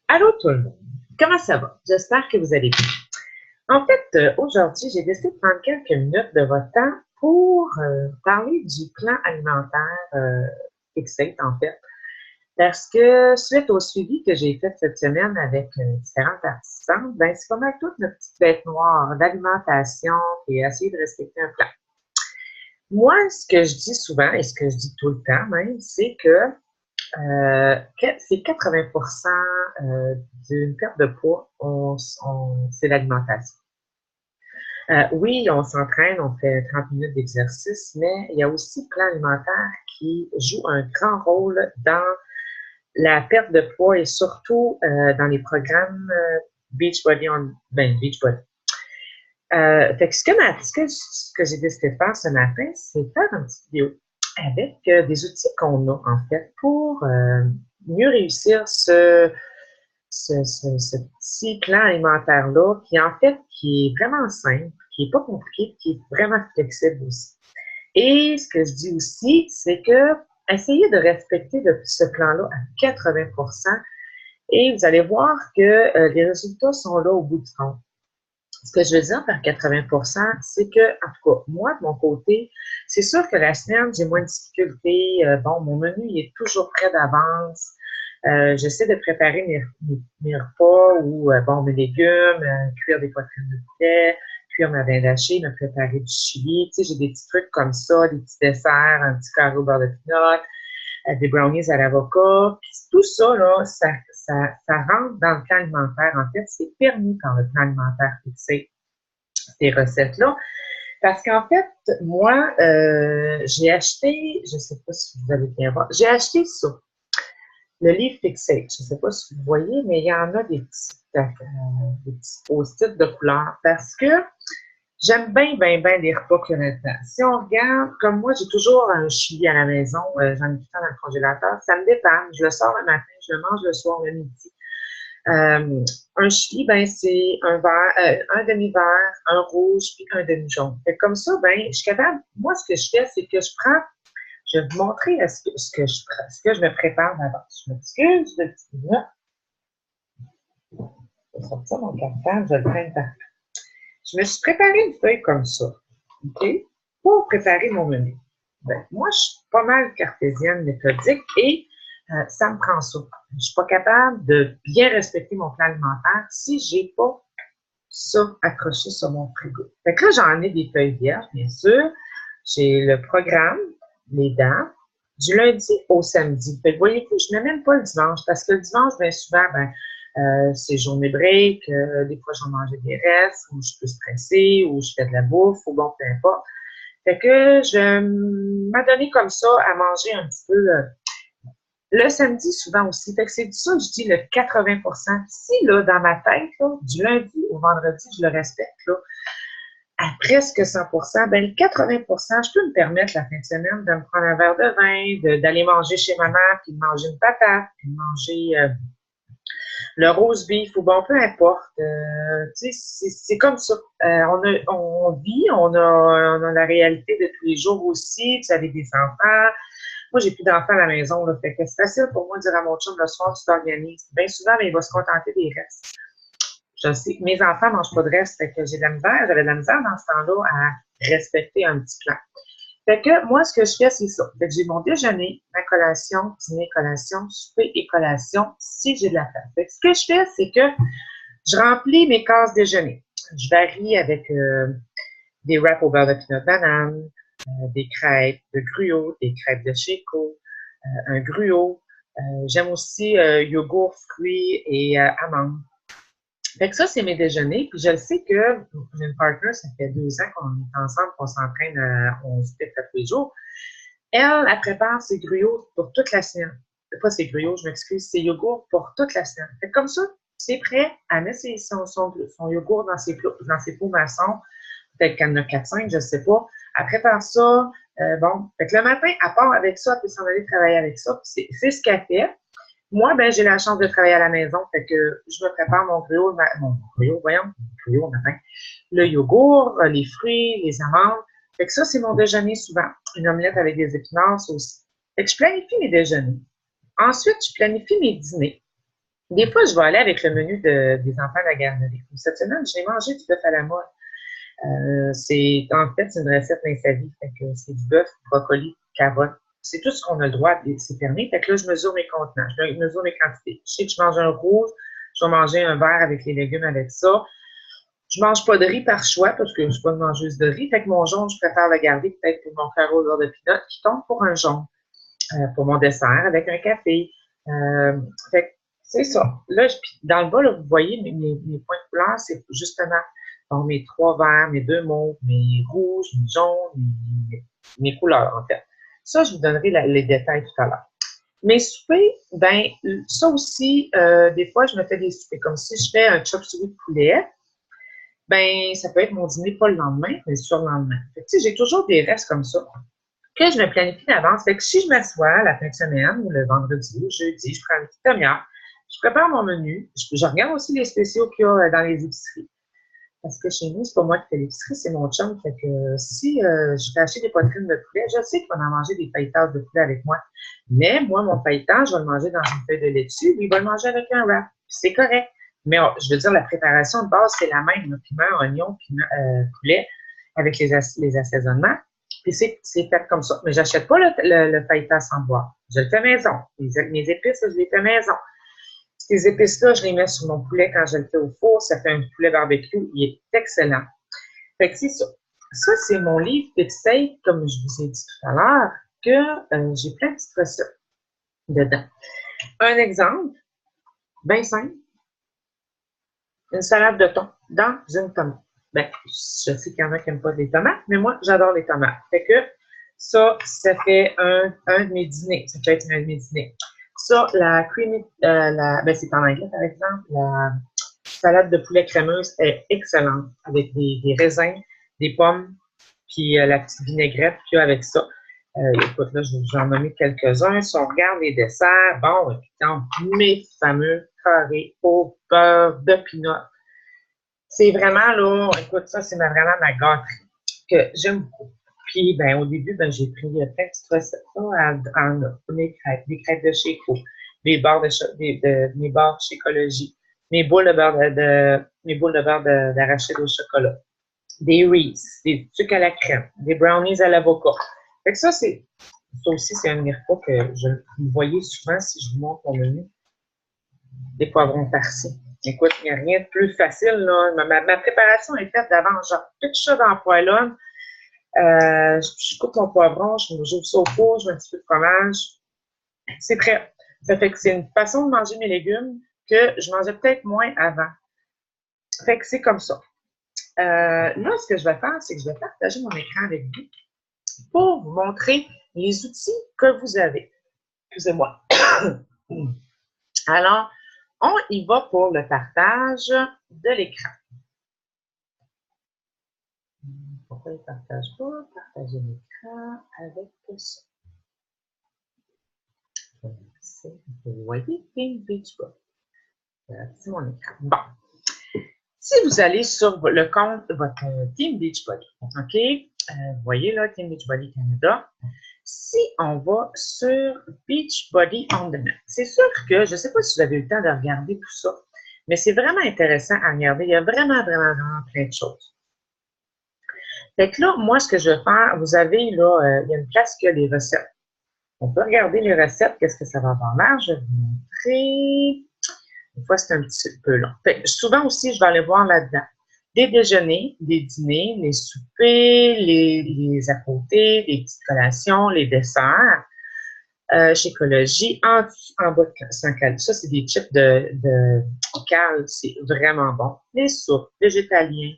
Allô tout le monde, comment ça va? J'espère que vous allez bien. En fait, aujourd'hui, j'ai décidé de prendre quelques minutes de votre temps pour parler du plan alimentaire Fixate, en fait, parce que suite au suivi que j'ai fait cette semaine avec différentes participantes, ben, c'est pas mal toute notre petite bête noire d'alimentation et essayer de respecter un plan. Moi, ce que je dis souvent et ce que je dis tout le temps même, c'est que c'est 80% d'une perte de poids, c'est l'alimentation. Oui, on s'entraîne, on fait 30 minutes d'exercice, mais il y a aussi le plan alimentaire qui joue un grand rôle dans la perte de poids et surtout dans les programmes Beachbody Beachbody. Fait que ce que j'ai décidé de faire ce matin, c'est faire une petite vidéo avec des outils qu'on a en fait pour mieux réussir ce petit plan alimentaire-là, qui en fait, qui est vraiment simple, qui n'est pas compliqué, qui est vraiment flexible aussi. Et ce que je dis aussi, c'est que essayez de respecter ce plan-là à 80% et vous allez voir que les résultats sont là au bout du compte. Ce que je veux dire par 80%, c'est que, en tout cas, moi, de mon côté, c'est sûr que la semaine, j'ai moins de difficultés. Bon, mon menu, il est toujours prêt d'avance. J'essaie de préparer mes repas ou, bon, mes légumes, cuire des poitrines de poulet, cuire ma viande hachée, me préparer du chili. Tu sais, j'ai des petits trucs comme ça, des petits desserts, un petit carré au beurre de pinot, des brownies à l'avocat. Puis tout ça, là, ça rentre dans le plan alimentaire. En fait, c'est permis par le plan alimentaire fixé, ces recettes-là. Parce qu'en fait, moi, j'ai acheté, je ne sais pas si vous allez bien voir, j'ai acheté ça, le livre Fixate. Je ne sais pas si vous voyez, mais il y en a des petits post-it de couleur parce que j'aime bien les repas qu'il y a là-dedans. Si on regarde, comme moi, j'ai toujours un chili à la maison, j'en ai tout le temps dans le congélateur, ça me dépanne. Je le sors le matin, je le mange le soir, le midi. Euh, un chili, ben, c'est un vert, un demi-vert, un rouge, puis un demi-jaune. Fait que comme ça, ben, je suis capable, moi, ce que je fais, c'est que je vais vous montrer ce que je me prépare d'avance. Je m'excuse, le petit minute. Je vais sortir mon cartable, je le prends partout. Je me suis préparé une feuille comme ça, OK, pour préparer mon menu. Ben, moi, je suis pas mal cartésienne, méthodique, et ça me prend ça. Je ne suis pas capable de bien respecter mon plan alimentaire si je n'ai pas ça accroché sur mon frigo. Fait que là, j'en ai des feuilles vierges, bien sûr. J'ai le programme, les dates, du lundi au samedi. Fait que voyez-vous, je ne mets même pas le dimanche, parce que le dimanche, bien souvent, ben, c'est journée break, des fois, j'en mange des restes, ou je suis plus stressée, ou je fais de la bouffe, ou bon, peu importe. Fait que je m'adonne comme ça à manger un petit peu le samedi, souvent aussi. Fait que c'est ça que je dis le 80%. Si, là, dans ma tête, là, du lundi au vendredi, je le respecte, là, à presque 100%, ben, le 80%, je peux me permettre la fin de semaine de me prendre un verre de vin, d'aller manger chez ma mère, puis de manger une patate, puis de manger le rose beef ou bon, peu importe. Tu sais, c'est comme ça. On vit, on a la réalité de tous les jours aussi. Vous avez des enfants. Moi, j'ai plus d'enfants à la maison, là, fait que c'est facile pour moi de dire à mon chum le soir, tu t'organises. Bien souvent, mais il va se contenter des restes. Je sais, mes enfants ne mangent pas de restes, fait que j'avais de la misère dans ce temps-là à respecter un petit plan. Fait que moi, ce que je fais, c'est ça. Fait que j'ai mon déjeuner, ma collation, dîner, collation, souper et collation, si j'ai de la place. Fait que ce que je fais, c'est que je remplis mes cases déjeuner. Je varie avec des wraps au beurre de pinot banane, des crêpes de gruau, des crêpes de Chico, un gruau. J'aime aussi yogourt, fruits et amandes. Fait que ça, c'est mes déjeuners. Puis je le sais que j'ai une partner, ça fait 2 ans qu'on est ensemble, qu'on s'entraîne, on se fait tous les jours. Elle prépare ses gruots pour toute la semaine. Pas ses gruots, je m'excuse, ses yogourts pour toute la semaine. Fait que comme ça, c'est prêt. Elle met son yogourt dans ses pots maçons. Peut-être qu'elle en a 4-5, je ne sais pas. Elle prépare ça. Bon, fait que le matin, elle part avec ça, elle peut s'en aller travailler avec ça. C'est ce qu'elle fait. Moi, ben, j'ai la chance de travailler à la maison, fait que je me prépare mon gruau au matin, le yogourt, les fruits, les amandes. Fait que ça, c'est mon déjeuner souvent. Une omelette avec des épinards, ça aussi. Fait que je planifie mes déjeuners. Ensuite, je planifie mes dîners. Des fois, je vais aller avec le menu des enfants de la garderie. Cette semaine, j'ai mangé du bœuf à la mode. En fait, c'est une recette dans sa vie. Fait que c'est du bœuf, brocoli, carottes. C'est tout ce qu'on a le droit, c'est permis. Fait que là, je mesure mes contenants, je mesure mes quantités. Je sais que je mange un rouge, je vais manger un verre avec les légumes avec ça. Je mange pas de riz par choix parce que je suis pas une mangeuse de riz. Fait que mon jaune, je préfère le garder peut-être pour mon carreau au beurre de pinot qui tombe pour un jaune, pour mon dessert avec un café. Fait que c'est ça. Là, dans le bas, là, vous voyez mes points de couleur, c'est justement bon, mes 3 verts, mes 2 mauves, mes rouges, mes jaunes, mes couleurs, en fait. Ça, je vous donnerai les détails tout à l'heure. Mes soupers, ben, ça aussi, des fois, je me fais des soupers. Comme si je fais un chop suey de poulet, ben, ça peut être mon dîner pas le lendemain, mais le surlendemain. Fait que, tu sais, j'ai toujours des restes comme ça que je me planifie d'avance. Fait que si je m'assois la fin de semaine, ou le vendredi, ou le jeudi, je prends une petite demi-heure, je prépare mon menu, je regarde aussi les spéciaux qu'il y a dans les épiceries. Parce que chez nous, c'est pas moi qui fais l'épicerie, c'est mon chum. Fait que si je vais acheter des poitrines de poulet, je sais qu'il va en manger des feuilletages de poulet avec moi. Mais moi, mon feuilletage, je vais le manger dans une feuille de laitue, lui, il va le manger avec un wrap. C'est correct. Mais je veux dire, la préparation de base, c'est la même. Là, piment, oignon, poulet, avec les assaisonnements. Puis c'est fait comme ça. Mais j'achète pas le feuilletage sans boire. Je le fais maison. Mes épices, je les fais maison. Ces épices-là, je les mets sur mon poulet quand je le fais au four. Ça fait un poulet barbecue. Il est excellent. Fait que c'est ça. Ça, c'est mon livre Safe, comme je vous ai dit tout à l'heure, que j'ai plein de petites recettes dedans. Un exemple, bien simple, une salade de thon dans une tomate. Ben, je sais qu'il y en a qui n'aiment pas les tomates, mais moi, j'adore les tomates. Fait que ça fait un de mes dîners. Ça peut être un de mes dîners. Ça, la creamy, ben c'est en anglais, par exemple, la salade de poulet crémeuse est excellente avec des raisins, des pommes, puis la petite vinaigrette qu'il y a avec ça. Écoute, là, j'en ai mis quelques-uns. Si on regarde les desserts, bon, exemple, mes fameux carrés au beurre de pinot. C'est vraiment, là, écoute, ça, c'est vraiment ma gâterie que j'aime beaucoup. Puis, ben, au début, ben, j'ai pris plein de petites recettes en mes crêpes, des crêpes de chez Co, mes barres mes barres chez Écologie, mes boules de beurre d'arachide au chocolat, des Reese, des trucs à la crème, des brownies à l'avocat. Fait que ça aussi, c'est un miracle que vous voyez souvent si je vous montre mon menu. Des poivrons farcis. Écoute, il n'y a rien de plus facile, là. Ma préparation est faite d'avance. Genre, tout ça dans la poêlonne. Je coupe mon poivron, j'ouvre ça au four, je mets un petit peu de fromage. C'est prêt. Ça fait que c'est une façon de manger mes légumes que je mangeais peut-être moins avant. Fait que c'est comme ça. Là, ce que je vais faire, c'est que je vais partager mon écran avec vous pour vous montrer les outils que vous avez. Excusez-moi. Alors, on y va pour le partage de l'écran. Pourquoi il ne partage pas? Partager l'écran avec ça. Vous voyez, Team Beachbody. C'est mon écran. Bon. Si vous allez sur le compte de votre Team Beachbody, OK? Vous voyez là, Team Beachbody Canada. Si on va sur Beachbody On Demand, c'est sûr que, je ne sais pas si vous avez eu le temps de regarder tout ça, mais c'est vraiment intéressant à regarder. Il y a vraiment, vraiment, vraiment plein de choses. Fait que là, moi, ce que je vais faire, vous avez là, il y a une place qui a les recettes. On peut regarder les recettes, qu'est-ce que ça va avoir l'air. Je vais vous montrer. Des fois, c'est un petit peu long. Fait que souvent aussi, je vais aller voir là-dedans. Des déjeuners, des dîners, les soupers, les à côté, les petites collations, les desserts. Chez Écologie, en bas de 100 calories. Ça, c'est des chips de cal. C'est vraiment bon. Les soupes, végétariens,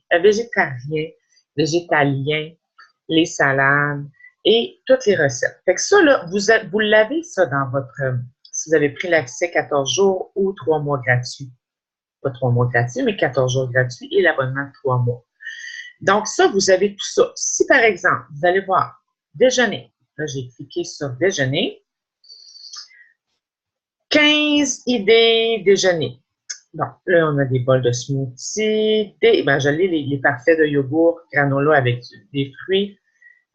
les salades et toutes les recettes. Fait que ça, là, vous l'avez, ça, dans votre... si vous avez pris l'accès 14 jours ou 3 mois gratuits. Pas 3 mois gratuits, mais 14 jours gratuits et l'abonnement de 3 mois. Donc, ça, vous avez tout ça. Si, par exemple, vous allez voir déjeuner. Là, j'ai cliqué sur déjeuner. 15 idées déjeuner. Bon, là, on a des bols de smoothie, je lis les parfaits de yogourt, granola avec des fruits.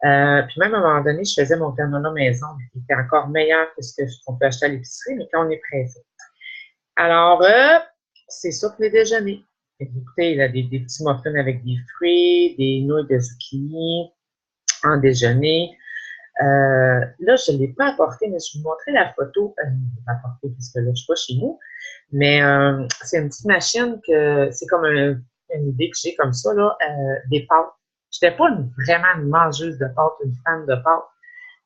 Puis même à un moment donné, je faisais mon granola maison, qui était encore meilleur que ce qu'on peut acheter à l'épicerie, mais quand on est pressé. Alors, c'est ça pour les déjeuners. Écoutez, il y a des petits muffins avec des fruits, des nouilles de zucchini en déjeuner. Là, je ne l'ai pas apporté, mais je vais vous montrer la photo. Je ne l'ai pas apporté parce que là, je ne suis pas chez nous. Mais c'est une petite machine que c'est comme une idée que j'ai comme ça, là, des pâtes. Je n'étais pas vraiment une mangeuse de pâtes, une fan de pâtes.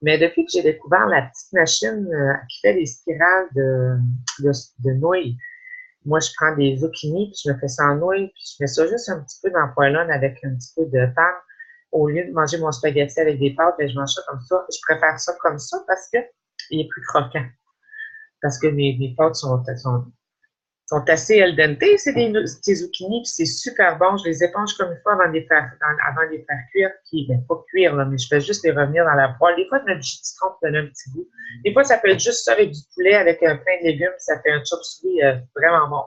Mais depuis que j'ai découvert la petite machine qui fait des spirales de nouilles, moi, je prends des zucchini, puis je me fais ça en nouilles, puis je mets ça juste un petit peu dans le poêlon avec un petit peu de pan. Au lieu de manger mon spaghetti avec des pâtes, ben, je mange ça comme ça. Je préfère ça comme ça parce que il est plus croquant. Parce que mes pâtes sont assez al dente, c'est des zucchini, puis c'est super bon. Je les éponge comme une fois avant de les faire cuire, puis ben, pas cuire, là, mais je fais juste les revenir dans la poêle. Des fois, notre jus de citron donne un petit goût. Des fois, ça peut être juste ça avec du poulet, avec plein de légumes, ça fait un chop suey vraiment bon.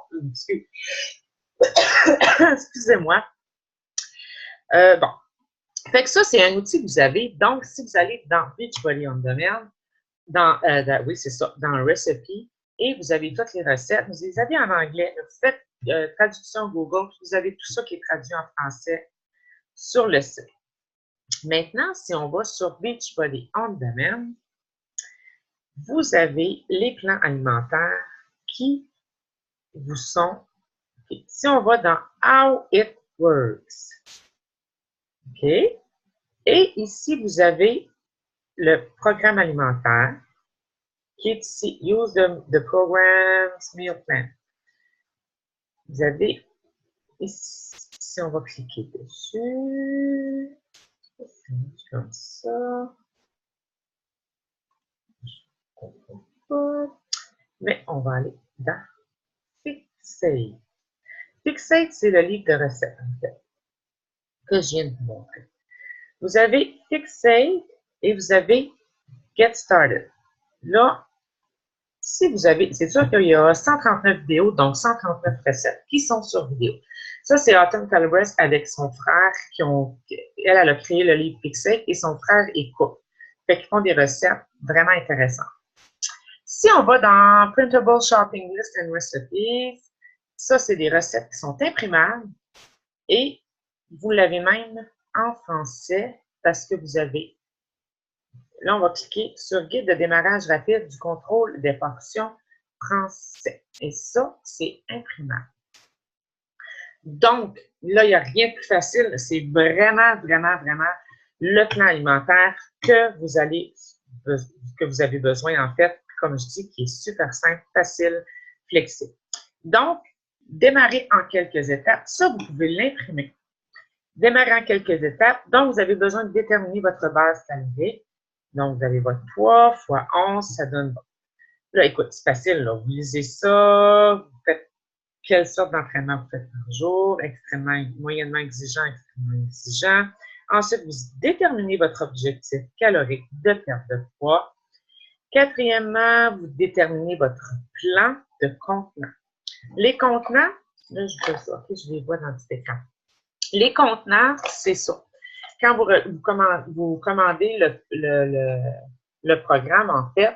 Excusez-moi. Bon. Fait que ça, c'est un outil que vous avez. Donc, si vous allez dans Beachbody on Demand, oui, c'est ça, dans Recipe, et vous avez toutes les recettes, vous les avez en anglais, vous faites traduction Google, vous avez tout ça qui est traduit en français sur le site. Maintenant, si on va sur Beachbody on Demand, vous avez les plans alimentaires qui vous sont. Okay. Si on va dans How It Works, OK? Et ici, vous avez le programme alimentaire qui est ici, Use the Program's Meal Plan. Vous avez ici, si on va cliquer dessus, comme ça. Mais on va aller dans Fixate. Fixate, c'est le livre de recettes, en fait, que je viens de vous montrer. Vous avez Fixate et vous avez Get Started. Là, si vous avez, c'est sûr qu'il y a 139 vidéos, donc 139 recettes qui sont sur vidéo. Ça, c'est Autumn Calabrese avec son frère elle a créé le livre Fixate et son frère est cook. Fait qu'ils font des recettes vraiment intéressantes. Si on va dans Printable Shopping List and Recipes, ça, c'est des recettes qui sont imprimables et vous l'avez même en français parce que vous avez. Là, on va cliquer sur Guide de démarrage rapide du contrôle des portions français. Et ça, c'est imprimable. Donc, là, il n'y a rien de plus facile. C'est vraiment, vraiment, vraiment le plan alimentaire que vous avez besoin, en fait, comme je dis, qui est super simple, facile, flexible. Donc, démarrer en quelques étapes. Ça, vous pouvez l'imprimer. Démarrer en quelques étapes. Donc, vous avez besoin de déterminer votre base calorique. Donc, vous avez votre poids fois 11, ça donne. Là, écoute, c'est facile, là. Vous lisez ça, vous faites quelle sorte d'entraînement vous faites par jour, extrêmement, moyennement exigeant, extrêmement exigeant. Ensuite, vous déterminez votre objectif calorique de perte de poids. Quatrièmement, vous déterminez votre plan de contenant. Les contenants, là, je fais ça, ok, je les vois dans le petit écran. Les contenants, c'est ça. Quand vous commandez le programme, en fait,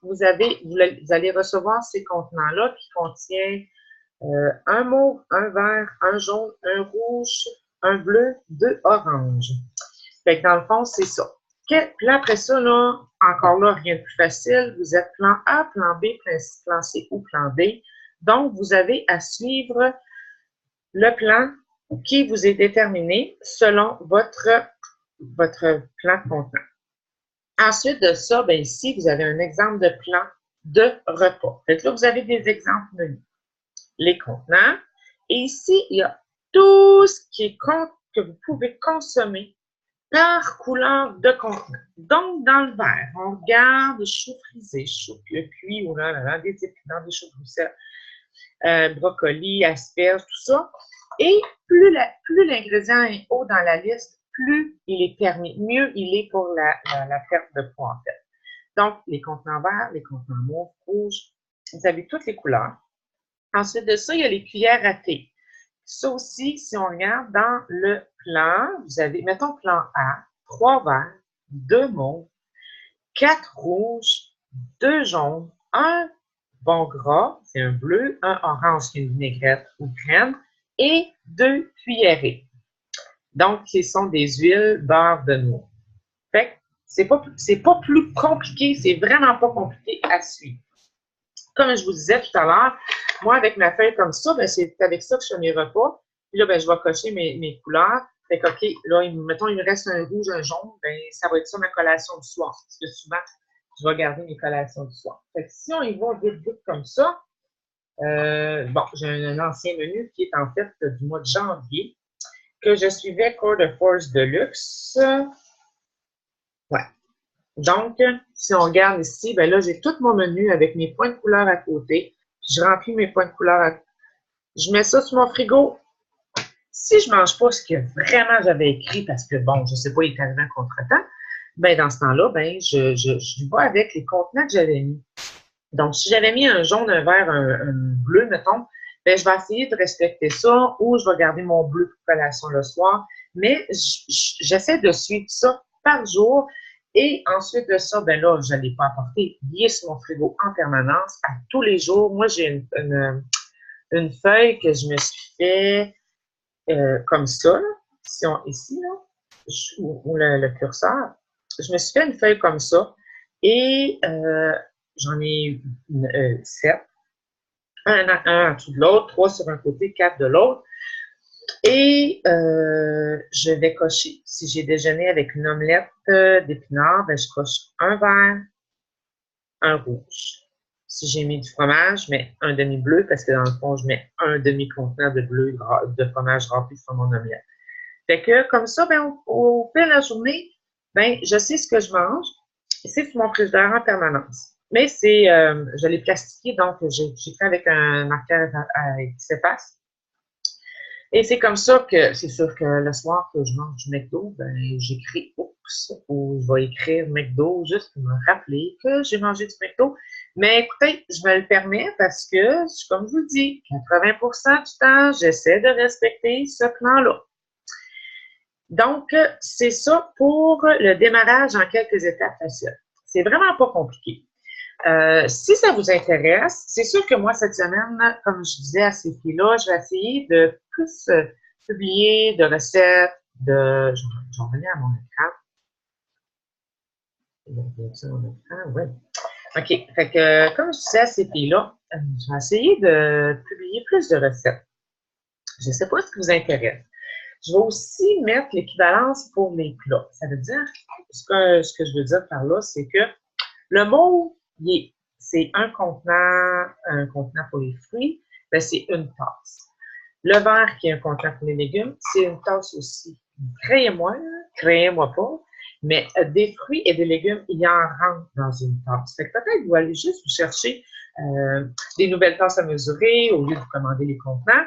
vous allez recevoir ces contenants-là qui contiennent un mauve, un vert, un jaune, un rouge, un bleu, 2 oranges. Fait que dans le fond, c'est ça. Puis là, après ça, là, encore là, rien de plus facile. Vous êtes plan A, plan B, plan C ou plan D. Donc, vous avez à suivre le plan qui vous est déterminé selon votre plan de contenant. Ensuite de ça, bien ici, vous avez un exemple de plan de repas. Fait que là, vous avez des exemples menus. Les contenants. Et ici, il y a tout ce que vous pouvez consommer par couleur de contenant. Donc, dans le vert, on regarde choux frisés, choux cuits, ou là, des épinards, des choux de Bruxelles, brocoli, asperges, tout ça. Et plus l'ingrédient est haut dans la liste, plus il est permis, mieux il est pour la perte de poids, en fait. Donc, les contenants verts, les contenants mauves, rouges, vous avez toutes les couleurs. Ensuite de ça, il y a les cuillères à thé. Ça aussi, si on regarde dans le plan, vous avez, mettons plan A, 3 verts, 2 mauves, 4 rouges, 2 jaunes, 1 bon gras, c'est un bleu, un orange qui est une vinaigrette ou crème, et 2 cuillerées. Donc, ce sont des huiles beurre de noix. Fait que c'est pas plus compliqué, c'est vraiment pas compliqué à suivre. Comme je vous disais tout à l'heure, moi, avec ma feuille comme ça, ben, c'est avec ça que je fais mes repas. Puis là, ben, je vais cocher mes couleurs. Fait que, OK, là, mettons, il me reste un rouge, un jaune, ben, ça va être ça ma collation du soir. Parce que souvent, je vais garder mes collations du soir. Fait que si on y va vite, vite comme ça, bon, j'ai un ancien menu qui est en fait du mois de janvier, que je suivais Core de Force Deluxe. Ouais. Donc, si on regarde ici, ben là, j'ai tout mon menu avec mes points de couleur à côté. Je remplis mes points de couleur. Je mets ça sur mon frigo. Si je ne mange pas ce que vraiment j'avais écrit, parce que, bon, je ne sais pas, il est arrivé un contretemps, ben dans ce temps-là, ben, je vais avec les contenants que j'avais mis. Donc, si j'avais mis un jaune, un vert, un bleu, mettons, ben, je vais essayer de respecter ça ou je vais garder mon bleu pour collation le soir. Mais j'essaie de suivre ça par jour. Et ensuite de ça, ben là, je ne l'ai pas apporté. Il est sur mon frigo en permanence, à tous les jours. Moi, j'ai une feuille que je me suis fait comme ça, là. Si ici, là, où le curseur. Je me suis fait une feuille comme ça. Et j'en ai 7. Un en dessous de l'autre, 3 sur un côté, 4 de l'autre. Et je vais cocher. Si j'ai déjeuné avec une omelette d'épinards, ben, je coche un vert, un rouge. Si j'ai mis du fromage, je mets un demi-bleu parce que dans le fond, je mets un demi-contenant de bleu de fromage rempli sur mon omelette. Fait que comme ça, ben, au fil de la journée, ben, je sais ce que je mange. C'est sur mon frigidaire en permanence. Mais je l'ai plastifié, donc j'ai fait avec un marqueur qui s'efface. Et c'est comme ça que, c'est sûr que le soir que je mange du McDo, ben, j'écris oups, ou je vais écrire McDo juste pour me rappeler que j'ai mangé du McDo. Mais écoutez, je me le permets parce que, comme je vous le dis, 80% du temps, j'essaie de respecter ce plan-là. Donc, c'est ça pour le démarrage en quelques étapes faciles. C'est vraiment pas compliqué. Si ça vous intéresse, c'est sûr que moi, cette semaine, comme je disais à ces filles-là, je vais essayer de plus publier de recettes, je vais revenir à mon écran. Oui. OK. Fait que, comme je disais à ces filles-là, je vais essayer de publier plus de recettes. Je ne sais pas ce qui vous intéresse. Je vais aussi mettre l'équivalence pour les plats. Ça veut dire, ce que je veux dire par là, c'est que le mot, c'est un contenant pour les fruits, ben c'est une tasse. Le verre qui est un contenant pour les légumes, c'est une tasse aussi. Créez-moi pas, mais des fruits et des légumes, il y en rentre dans une tasse. Fait que peut-être vous allez juste vous chercher des nouvelles tasses à mesurer au lieu de vous commander les contenants.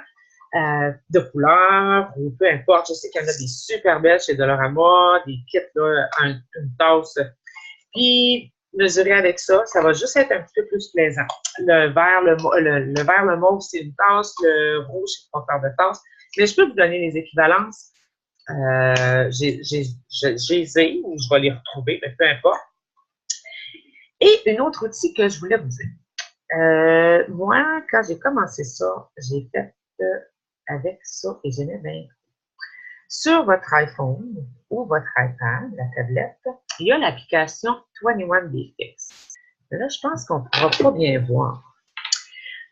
De couleurs, ou peu importe. Je sais qu'il y en a des super belles chez Dollarama, des kits, là, une tasse. Puis, mesurer avec ça, ça va juste être un petit peu plus plaisant. Le vert, le mauve, c'est une tasse. Le rouge, c'est pas faire de tasse. Mais je peux vous donner les équivalences. J'ai ou je vais les retrouver, mais peu importe. Et un autre outil que je voulais vous dire. Moi, quand j'ai commencé ça, j'ai fait avec ça et j'aimais bien. Sur votre iPhone ou votre iPad, la tablette, il y a l'application 21 Day Fix. Là, je pense qu'on ne pourra pas bien voir.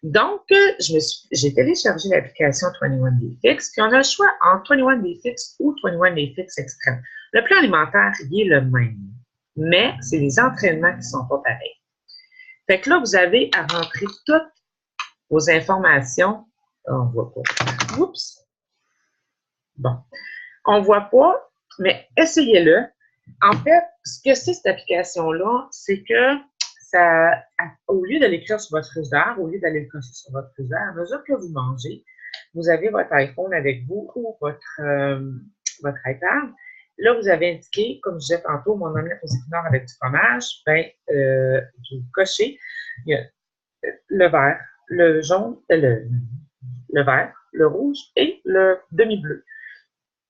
Donc, j'ai téléchargé l'application 21 Day Fix, puis on a le choix entre 21 Day Fix ou 21 Day Fix Extreme. Le plan alimentaire, il est le même, mais c'est les entraînements qui ne sont pas pareils. Fait que là, vous avez à rentrer toutes vos informations. On ne voit pas. Oups! Bon. On ne voit pas, mais essayez-le. En fait, ce que c'est cette application-là, c'est que au lieu de l'écrire sur votre frigidaire, au lieu d'aller le cocher sur votre frigidaire, à mesure que vous mangez, vous avez votre iPhone avec vous ou votre iPad. Là, vous avez indiqué, comme je disais tantôt, mon omelette aux épinards avec du fromage. Bien, vous cochez. Il y a le vert, le jaune, le vert, le rouge et le demi-bleu.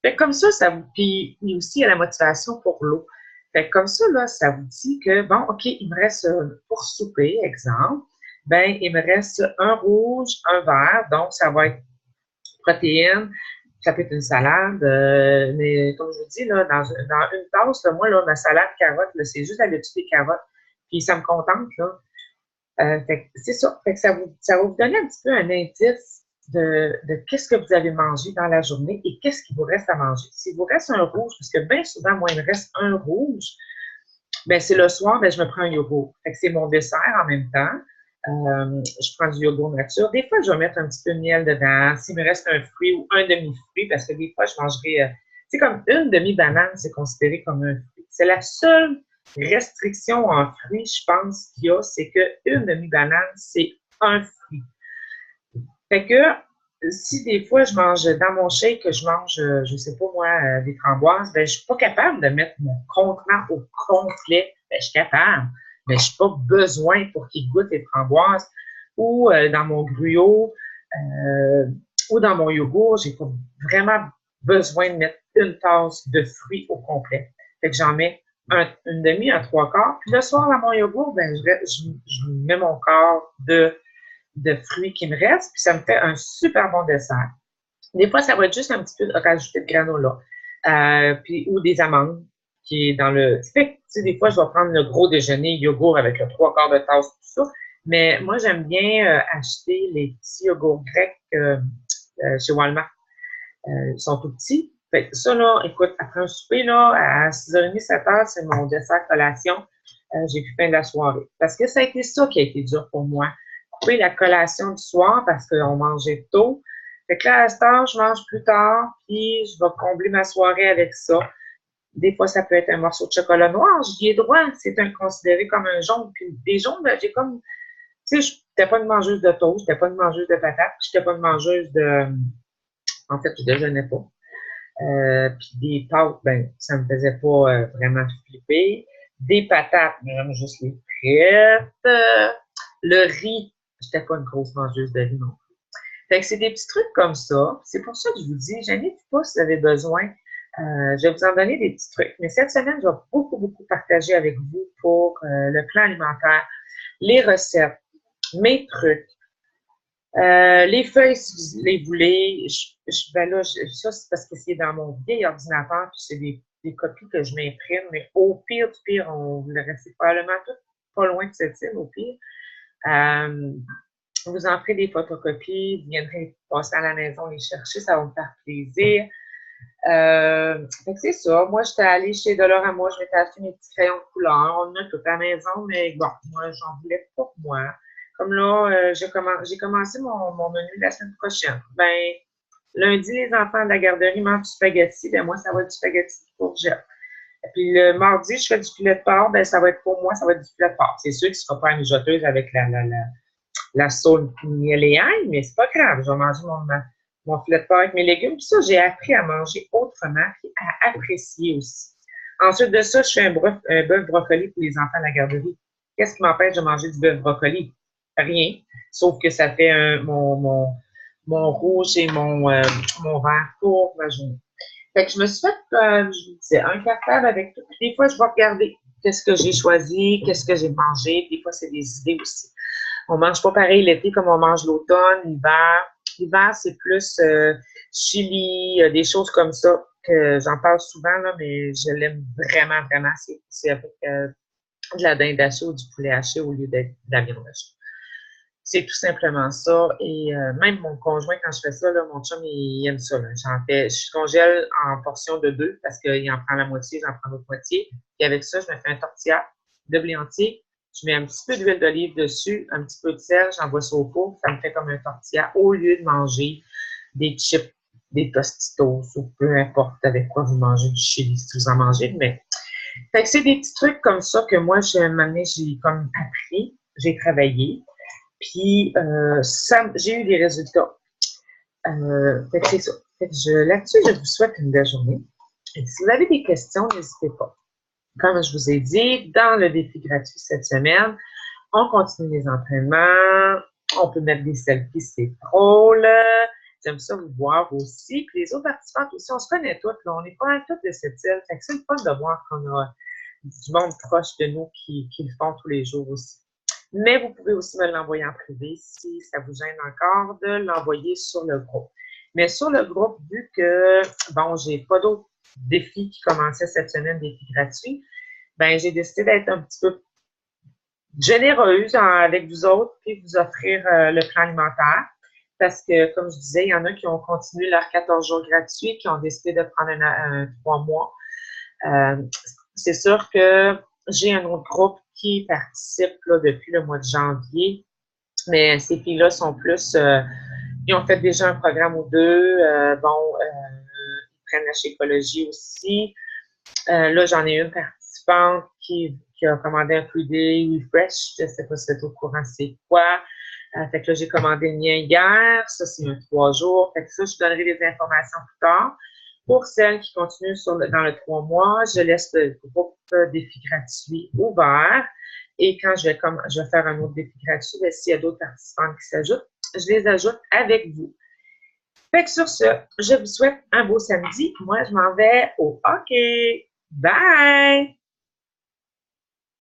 Fait que comme ça vous. Puis aussi, il y a la motivation pour l'eau. Fait que comme ça, là, ça vous dit que, bon, OK, il me reste pour souper, exemple. ben il me reste un rouge, un vert, donc ça va être protéines, ça peut être une salade, mais comme je vous dis, là, dans une tasse, là, moi, là, ma salade carotte, c'est juste d'habitude des carottes, puis ça me contente, là. C'est ça. Fait que ça va vous donner un petit peu un indice de qu'est-ce que vous avez mangé dans la journée et qu'est-ce qui vous reste à manger. S'il vous reste un rouge, parce que bien souvent, moi, il me reste un rouge, ben c'est le soir, ben je me prends un yogourt. Fait que c'est mon dessert en même temps. Je prends du yogourt nature. Des fois, je vais mettre un petit peu de miel dedans. S'il me reste un fruit ou un demi-fruit, parce que des fois, je mangerai... c'est comme une demi-banane, c'est considéré comme un fruit. C'est la seule restriction en fruits, je pense, qu'il y a, c'est qu'une demi-banane, c'est un fruit. Fait que si des fois je mange dans mon shake, je mange, je sais pas moi, des framboises, ben je suis pas capable de mettre mon contenant au complet. Ben, je suis capable, mais je n'ai pas besoin pour qu'il goûte les framboises. Ou dans mon gruau, euh, ou dans mon yogourt, j'ai pas vraiment besoin de mettre une tasse de fruits au complet. Fait que j'en mets une demi, un trois quarts. Puis le soir, dans mon yogourt, ben, je mets mon quart de fruits qui me restent, puis ça me fait un super bon dessert. Des fois, ça va être juste un petit peu rajouter de granola, puis, ou des amandes, qui est dans le... Fait que, des fois, je vais prendre le gros déjeuner, yogourt avec le trois quarts de tasse, tout ça, mais moi, j'aime bien acheter les petits yogourts grecs chez Walmart. Ils sont tout petits. Fait que ça, là, écoute, après un souper, là, à 6h30, 7h, c'est mon dessert collation. J'ai pu fin de la soirée. Parce que ça a été ça qui a été dur pour moi. Couper la collation du soir parce qu'on mangeait tôt. Fait que là, à cette heure, je mange plus tard, puis je vais combler ma soirée avec ça. Des fois, ça peut être un morceau de chocolat noir. J'y ai droit. C'est considéré comme un jaune. Puis des jaunes, ben, j'ai comme... Tu sais, je n'étais pas une mangeuse de toast, je n'étais pas une mangeuse de patates, je n'étais pas une mangeuse de... En fait, je déjeunais pas. Puis des pâtes, ben, ça me faisait pas vraiment flipper. Des patates, j'aime juste les frites. Le riz, j'étais pas une grosse mangeuse de riz non plus. Fait que c'est des petits trucs comme ça. C'est pour ça que je vous dis, j'invite pas si vous avez besoin. Je vais vous en donner des petits trucs. Mais cette semaine, je vais beaucoup, beaucoup partager avec vous pour le plan alimentaire, les recettes, mes trucs. Les feuilles, si vous les voulez, ben là, ça, c'est parce que c'est dans mon vieil ordinateur, puis c'est des copies que je m'imprime, mais au pire du pire, on vous le restez probablement tout pas loin de cette île, au pire. Vous en ferez des photocopies, vous viendrez passer à la maison les chercher, ça va me faire plaisir. Fait que c'est ça. Moi, j'étais allée chez Dollarama, je m'étais acheté mes petits crayons de couleur. On en a tout à la maison, mais bon, moi, j'en voulais pas pour moi. Comme là, j'ai commencé mon menu la semaine prochaine. Ben, lundi, les enfants de la garderie mangent du spaghetti. Ben, moi, ça va être du spaghetti de courgette. Et puis le mardi, je fais du filet de porc. Ben, ça va être pour moi, ça va être du filet de porc. C'est sûr qu'il ne sera pas une mijoteuse avec la sauce miel et ail, mais c'est pas grave. Je vais manger mon filet de porc avec mes légumes. Puis ça, j'ai appris à manger autrement et à apprécier aussi. Ensuite de ça, je fais un bœuf brocoli pour les enfants de la garderie. Qu'est-ce qui m'empêche de manger du bœuf brocoli? Rien. Sauf que ça fait mon rouge et mon vert pour ma journée. Fait que je me suis fait, je vous disais, un cartable avec tout. Des fois, je vais regarder qu'est-ce que j'ai choisi, qu'est-ce que j'ai mangé. Des fois, c'est des idées aussi. On mange pas pareil l'été comme on mange l'automne, l'hiver. L'hiver, c'est plus chili, des choses comme ça que j'en parle souvent, là, mais je l'aime vraiment, vraiment. C'est avec de la dinde hachée ou du poulet haché au lieu de la viande hachée. C'est tout simplement ça. Et même mon conjoint, quand je fais ça, là, mon chum, il aime ça. Là. Je congèle en portions de 2 parce qu'il en prend la moitié, j'en prends l'autre moitié. Et avec ça, je me fais un tortilla de blé entier. Je mets un petit peu d'huile d'olive dessus, un petit peu de sel, j'envoie ça au four. Ça me fait comme un tortilla au lieu de manger des chips, des tostitos ou peu importe avec quoi vous mangez du chili si vous en mangez. Mais fait que c'est des petits trucs comme ça que moi, j'ai comme appris, j'ai travaillé. Puis, j'ai eu des résultats. Fait que c'est ça. Fait que là-dessus, je vous souhaite une belle journée. Et si vous avez des questions, n'hésitez pas. Comme je vous ai dit, dans le défi gratuit cette semaine, on continue les entraînements. On peut mettre des selfies, c'est drôle. J'aime ça vous voir aussi. Puis les autres participantes aussi, on se connaît toutes. Là. On est pas mal toutes de cette île. Fait que c'est le fun de voir qu'on a du monde proche de nous qui le font tous les jours aussi. Mais vous pouvez aussi me l'envoyer en privé si ça vous gêne encore de l'envoyer sur le groupe. Mais sur le groupe, vu que, bon, j'ai pas d'autres défis qui commençaient cette semaine, défis gratuits, ben j'ai décidé d'être un petit peu généreuse avec vous autres puis vous offrir le plan alimentaire. Parce que, comme je disais, il y en a qui ont continué leurs 14 jours gratuits, qui ont décidé de prendre un 3 mois. C'est sûr que j'ai un autre groupe qui participe là, depuis le mois de janvier, mais ces filles-là sont plus, ils ont fait déjà un programme ou deux, ils prennent la Shakeology aussi. Là, j'en ai une participante qui a commandé un 3-day refresh, je ne sais pas si c'est au courant c'est quoi. Fait que là, j'ai commandé le mien hier, ça c'est un 3 jours. Fait que ça, je donnerai des informations plus tard. Pour celles qui continuent dans le 3 mois, je laisse le groupe défi gratuit ouvert. Et quand je vais faire un autre défi gratuit, s'il y a d'autres participants qui s'ajoutent, je les ajoute avec vous. Fait que sur ce, je vous souhaite un beau samedi. Moi, je m'en vais au hockey. Bye!